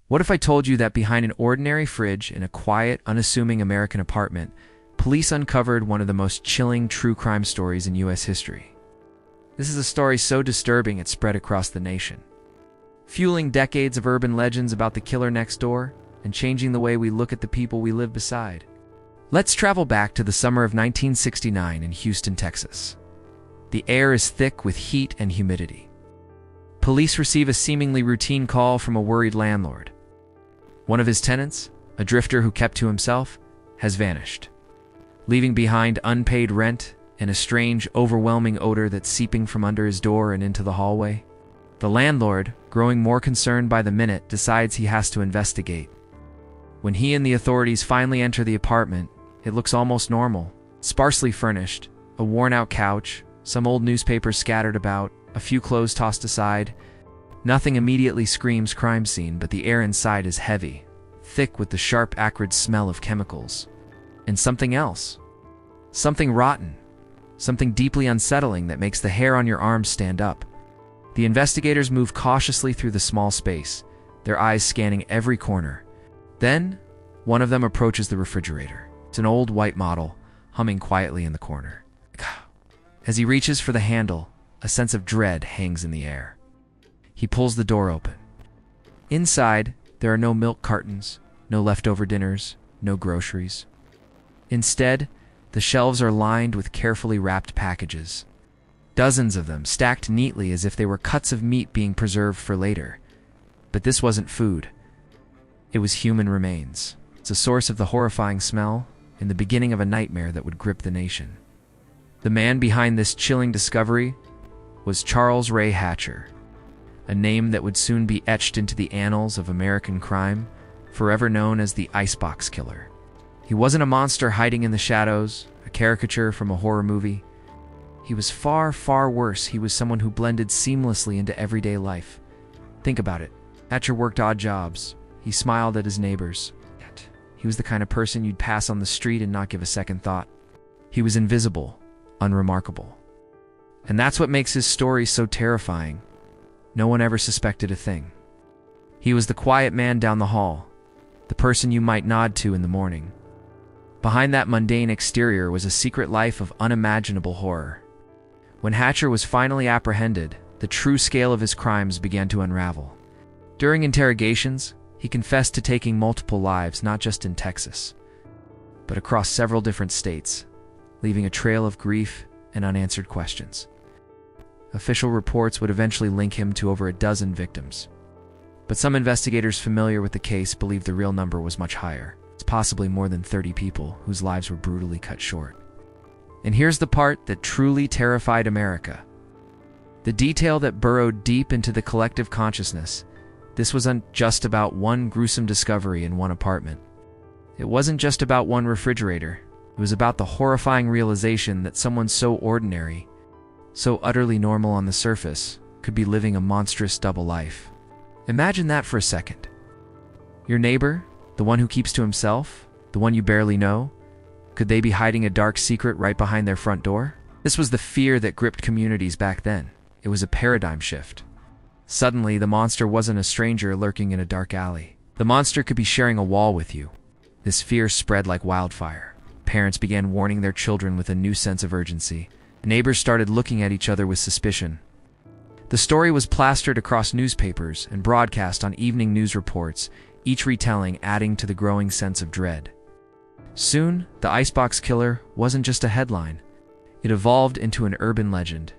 What if I told you that behind an ordinary fridge in a quiet, unassuming American apartment, police uncovered one of the most chilling true crime stories in U.S. history? This is a story so disturbing it spread across the nation, fueling decades of urban legends about the killer next door and changing the way we look at the people we live beside. Let's travel back to the summer of 1969 in Houston, Texas. The air is thick with heat and humidity. Police receive a seemingly routine call from a worried landlord. One of his tenants, a drifter who kept to himself, has vanished, leaving behind unpaid rent and a strange, overwhelming odor that's seeping from under his door and into the hallway. The landlord, growing more concerned by the minute, decides he has to investigate. When he and the authorities finally enter the apartment, it looks almost normal, sparsely furnished, a worn-out couch, some old newspapers scattered about, a few clothes tossed aside. Nothing immediately screams crime scene, but the air inside is heavy, thick with the sharp, acrid smell of chemicals. And something else. Something rotten. Something deeply unsettling that makes the hair on your arms stand up. The investigators move cautiously through the small space, their eyes scanning every corner. Then, one of them approaches the refrigerator. It's an old white model, humming quietly in the corner. As he reaches for the handle, a sense of dread hangs in the air. He pulls the door open. Inside, there are no milk cartons, no leftover dinners, no groceries. Instead, the shelves are lined with carefully wrapped packages. Dozens of them, stacked neatly as if they were cuts of meat being preserved for later. But this wasn't food. It was human remains. It's a source of the horrifying smell and the beginning of a nightmare that would grip the nation. The man behind this chilling discovery was Charles Ray Hatcher, a name that would soon be etched into the annals of American crime, forever known as the Icebox Killer. He wasn't a monster hiding in the shadows, a caricature from a horror movie. He was far, far worse. He was someone who blended seamlessly into everyday life. Think about it. Hatcher worked odd jobs. He smiled at his neighbors. He was the kind of person you'd pass on the street and not give a second thought. He was invisible, unremarkable. And that's what makes his story so terrifying. No one ever suspected a thing. He was the quiet man down the hall, the person you might nod to in the morning. Behind that mundane exterior was a secret life of unimaginable horror. When Hatcher was finally apprehended, the true scale of his crimes began to unravel. During interrogations, he confessed to taking multiple lives, not just in Texas, but across several different states, leaving a trail of grief and unanswered questions. Official reports would eventually link him to over a dozen victims. But some investigators familiar with the case believe the real number was much higher. It's possibly more than 30 people whose lives were brutally cut short. And here's the part that truly terrified America. The detail that burrowed deep into the collective consciousness. This wasn't just about one gruesome discovery in one apartment. It wasn't just about one refrigerator. It was about the horrifying realization that someone so ordinary, so utterly normal on the surface, could be living a monstrous double life. Imagine that for a second. Your neighbor, the one who keeps to himself, the one you barely know, could they be hiding a dark secret right behind their front door? This was the fear that gripped communities back then. It was a paradigm shift. Suddenly, the monster wasn't a stranger lurking in a dark alley. The monster could be sharing a wall with you. This fear spread like wildfire. Parents began warning their children with a new sense of urgency. Neighbors started looking at each other with suspicion. The story was plastered across newspapers and broadcast on evening news reports, each retelling adding to the growing sense of dread. Soon, the Icebox Killer wasn't just a headline. It evolved into an urban legend.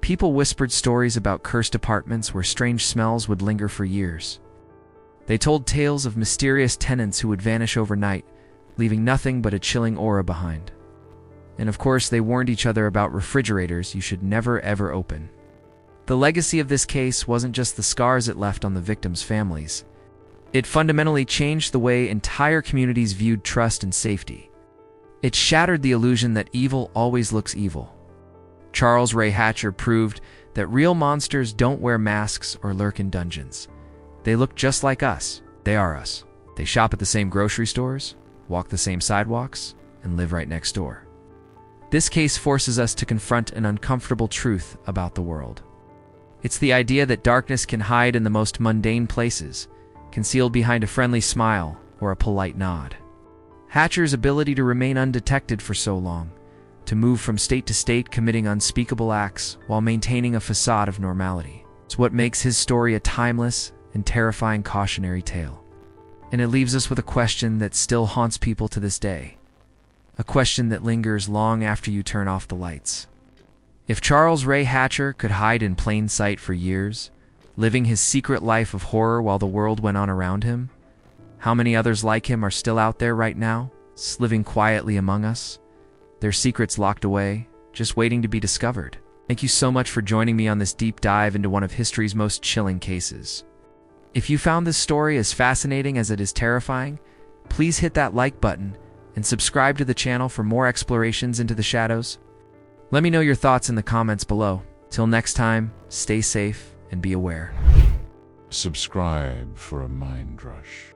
People whispered stories about cursed apartments where strange smells would linger for years. They told tales of mysterious tenants who would vanish overnight, leaving nothing but a chilling aura behind. And of course, they warned each other about refrigerators you should never ever open. The legacy of this case wasn't just the scars it left on the victims' families. It fundamentally changed the way entire communities viewed trust and safety. It shattered the illusion that evil always looks evil. Charles Ray Hatcher proved that real monsters don't wear masks or lurk in dungeons. They look just like us. They are us. They shop at the same grocery stores, walk the same sidewalks, and live right next door. This case forces us to confront an uncomfortable truth about the world. It's the idea that darkness can hide in the most mundane places, concealed behind a friendly smile or a polite nod. Hatcher's ability to remain undetected for so long, to move from state to state committing unspeakable acts while maintaining a facade of normality, is what makes his story a timeless and terrifying cautionary tale. And it leaves us with a question that still haunts people to this day. A question that lingers long after you turn off the lights. If Charles Ray Hatcher could hide in plain sight for years, living his secret life of horror while the world went on around him, how many others like him are still out there right now, living quietly among us, their secrets locked away, just waiting to be discovered? Thank you so much for joining me on this deep dive into one of history's most chilling cases. If you found this story as fascinating as it is terrifying, please hit that like button and subscribe to the channel for more explorations into the shadows. Let me know your thoughts in the comments below. Till next time, stay safe and be aware. Subscribe for a mind rush.